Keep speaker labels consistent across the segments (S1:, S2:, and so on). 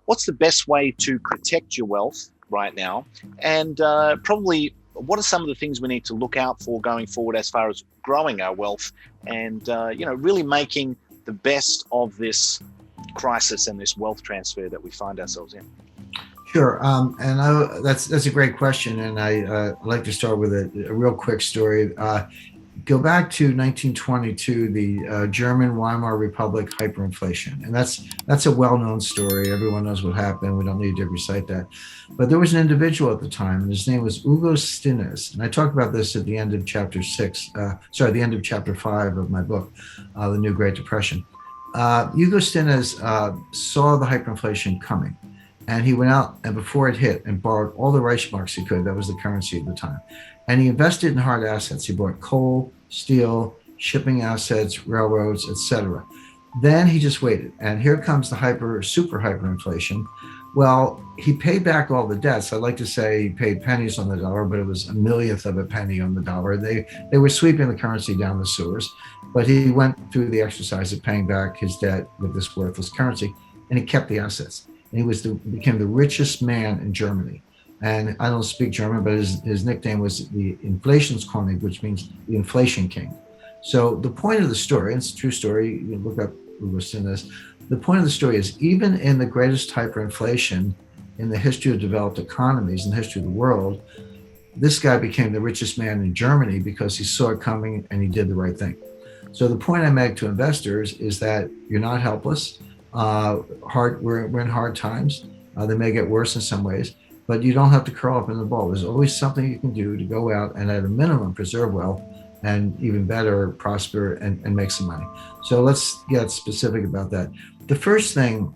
S1: what's the best way to protect your wealth right now, and probably what are some of the things we need to look out for going forward as far as growing our wealth and really making the best of this crisis and this wealth transfer that we find ourselves in.
S2: Sure, that's a great question, and I like to start with a real quick story. Go back to 1922, the German Weimar Republic hyperinflation, and that's a well-known story. Everyone knows what happened. We don't need to recite that. But there was an individual at the time, and his name was Hugo Stinnes, and I talk about this at the end of chapter the end of chapter 5 of my book, The New Great Depression. Hugo Stinnes saw the hyperinflation coming. And he went out and before it hit and borrowed all the Reichsmarks he could. That was the currency at the time. And he invested in hard assets. He bought coal, steel, shipping assets, railroads, etc. Then he just waited. And here comes the super hyperinflation. Well, he paid back all the debts. I'd like to say he paid pennies on the dollar, but it was a millionth of a penny on the dollar. They were sweeping the currency down the sewers. But he went through the exercise of paying back his debt with this worthless currency, and he kept the assets. And he became the richest man in Germany. And I don't speak German, but his nickname was the Inflationskönig, which means the inflation king. So the point of the story, and it's a true story, you can look up Hugo Stinnes. The point of the story is even in the greatest hyperinflation in the history of developed economies, in the history of the world, this guy became the richest man in Germany because he saw it coming and he did the right thing. So the point I make to investors is that you're not helpless. We're in hard times. They may get worse in some ways, but you don't have to curl up in the ball. There's always something you can do to go out and at a minimum preserve wealth and even better prosper and make some money. So let's get specific about that. The first thing,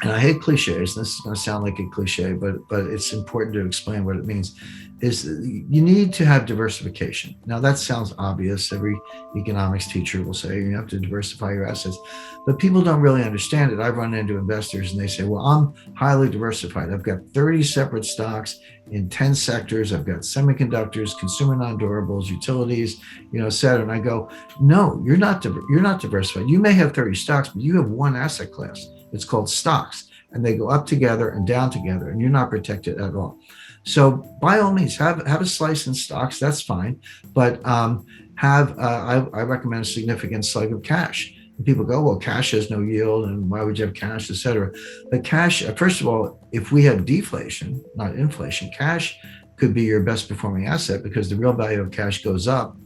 S2: and I hate cliches, this is going to sound like a cliche, but it's important to explain what it means, is you need to have diversification. Now that sounds obvious. Every economics teacher will say you have to diversify your assets, but people don't really understand it. I've run into investors and they say, well, I'm highly diversified. I've got 30 separate stocks in 10 sectors. I've got semiconductors, consumer non-durables, utilities, et cetera. And I go, no, you're not diversified. You may have 30 stocks, but you have one asset class. It's called stocks, and they go up together and down together, and you're not protected at all. So by all means, have a slice in stocks. That's fine, but I recommend a significant slug of cash. And people go, well, cash has no yield, and why would you have cash, et cetera? But cash, first of all, if we have deflation, not inflation, cash could be your best performing asset because the real value of cash goes up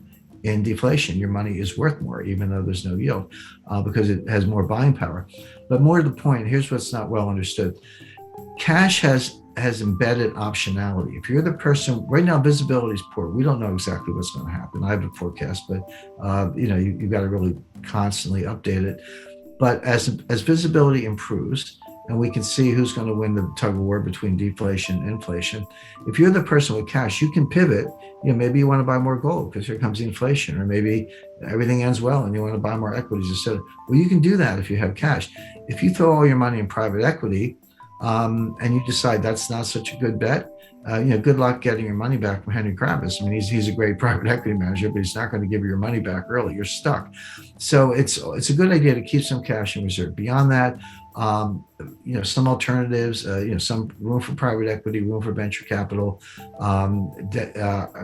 S2: in deflation. Your money is worth more, even though there's no yield, because it has more buying power. But more to the point, here's what's not well understood. Cash has embedded optionality. If you're the person, right now visibility is poor. We don't know exactly what's going to happen. I have a forecast, but you've got to really constantly update it. But as visibility improves, and we can see who's going to win the tug of war between deflation and inflation, if you're the person with cash, you can pivot. Maybe you want to buy more gold because here comes inflation, or maybe everything ends well and you want to buy more equities instead. Well, you can do that if you have cash. If you throw all your money in private equity, and you decide that's not such a good bet, good luck getting your money back from Henry Kravis. I mean, he's a great private equity manager, but he's not going to give you your money back early. You're stuck. So it's a good idea to keep some cash in reserve. Beyond that, some alternatives, some room for private equity, room for venture capital. I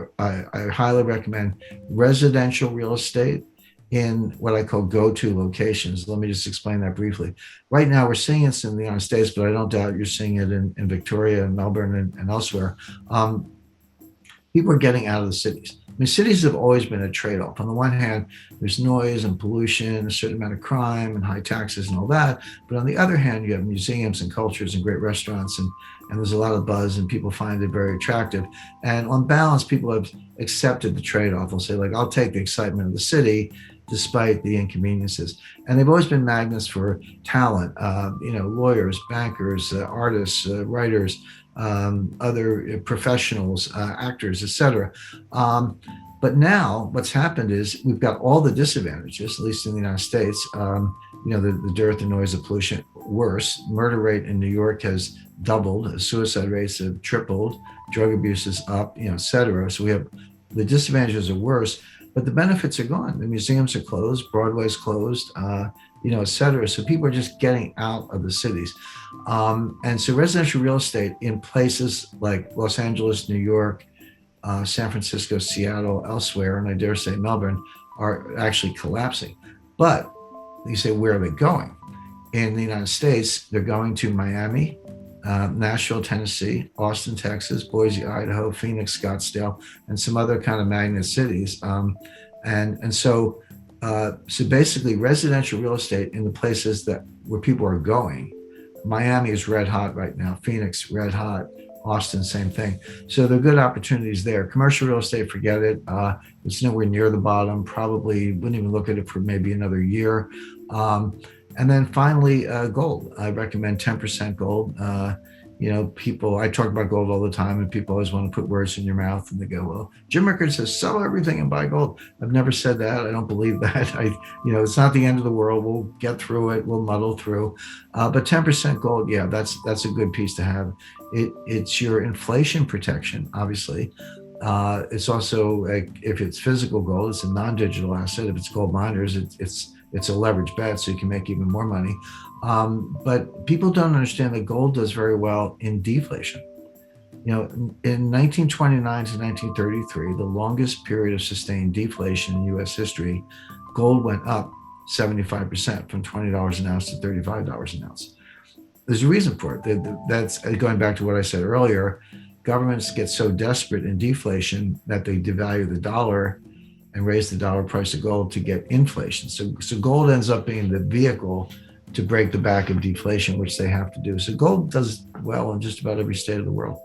S2: highly recommend residential real estate in what I call go-to locations. Let me just explain that briefly. Right now, we're seeing it in the United States, but I don't doubt you're seeing it in Victoria and Melbourne and elsewhere. People are getting out of the cities. I mean, cities have always been a trade-off. On the one hand, there's noise and pollution, a certain amount of crime and high taxes and all that. But on the other hand, you have museums and cultures and great restaurants, and there's a lot of buzz, and people find it very attractive. And on balance, people have accepted the trade-off. They'll say, I'll take the excitement of the city despite the inconveniences. And they've always been magnets for talent, lawyers, bankers, artists, writers, other professionals, actors, etc. But now what's happened is we've got all the disadvantages, at least in the United States, the dearth and noise of pollution. Worse, murder rate in New York has doubled, suicide rates have tripled, drug abuse is up, et cetera. So we have the disadvantages are worse, but the benefits are gone. The museums are closed, Broadway's closed, et cetera. So people are just getting out of the cities. And so residential real estate in places like Los Angeles, New York, San Francisco, Seattle, elsewhere, and I dare say Melbourne, are actually collapsing. But you say, where are they going? In the United States, they're going to Miami, Nashville, Tennessee, Austin, Texas, Boise, Idaho, Phoenix, Scottsdale, and some other kind of magnet cities. So basically, residential real estate in the places where people are going. Miami is red hot right now. Phoenix, red hot. Austin, same thing. So there are good opportunities there. Commercial real estate, forget it. It's nowhere near the bottom. Probably wouldn't even look at it for maybe another year. And then finally, gold. I recommend 10% gold. People, I talk about gold all the time, and people always want to put words in your mouth, and they go, well, Jim Rickards says, sell everything and buy gold. I've never said that. I don't believe that. It's not the end of the world. We'll get through it. We'll muddle through. But 10% gold, yeah, that's a good piece to have. It's your inflation protection, obviously. It's also, if it's physical gold, it's a non-digital asset. If it's gold miners, it's a leverage bet, so you can make even more money. But people don't understand that gold does very well in deflation. In 1929 to 1933, the longest period of sustained deflation in U.S. history, gold went up 75%, from $20 an ounce to $35 an ounce. There's a reason for it. That's going back to what I said earlier. Governments get so desperate in deflation that they devalue the dollar and raise the dollar price of gold to get inflation. So gold ends up being the vehicle to break the back of deflation, which they have to do. So gold does well in just about every state of the world.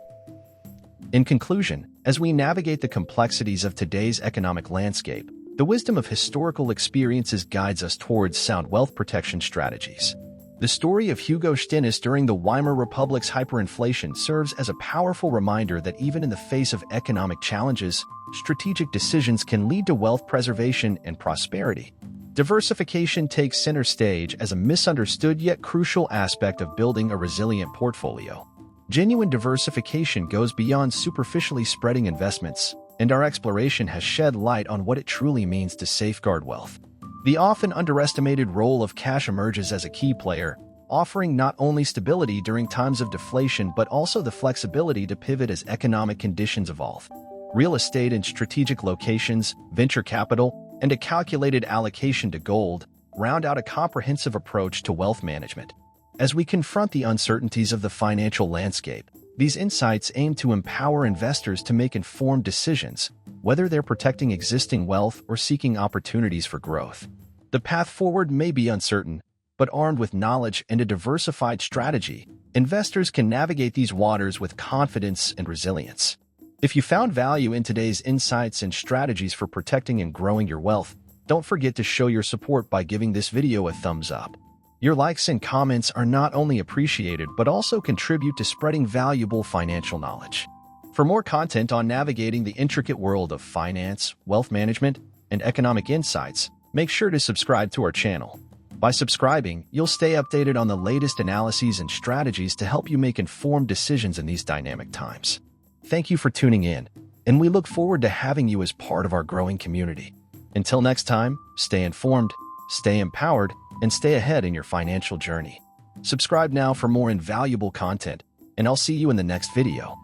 S3: In conclusion, as we navigate the complexities of today's economic landscape, the wisdom of historical experiences guides us towards sound wealth protection strategies. The story of Hugo Stinnes during the Weimar Republic's hyperinflation serves as a powerful reminder that even in the face of economic challenges, strategic decisions can lead to wealth preservation and prosperity. Diversification takes center stage as a misunderstood yet crucial aspect of building a resilient portfolio. Genuine diversification goes beyond superficially spreading investments, and our exploration has shed light on what it truly means to safeguard wealth. The often underestimated role of cash emerges as a key player, offering not only stability during times of deflation but also the flexibility to pivot as economic conditions evolve. Real estate in strategic locations, venture capital, and a calculated allocation to gold round out a comprehensive approach to wealth management. As we confront the uncertainties of the financial landscape, these insights aim to empower investors to make informed decisions, whether they're protecting existing wealth or seeking opportunities for growth. The path forward may be uncertain, but armed with knowledge and a diversified strategy, investors can navigate these waters with confidence and resilience. If you found value in today's insights and strategies for protecting and growing your wealth, don't forget to show your support by giving this video a thumbs up. Your likes and comments are not only appreciated but also contribute to spreading valuable financial knowledge. For more content on navigating the intricate world of finance, wealth management, and economic insights, make sure to subscribe to our channel. By subscribing, you'll stay updated on the latest analyses and strategies to help you make informed decisions in these dynamic times. Thank you for tuning in, and we look forward to having you as part of our growing community. Until next time, stay informed, stay empowered, and stay ahead in your financial journey. Subscribe now for more invaluable content, and I'll see you in the next video.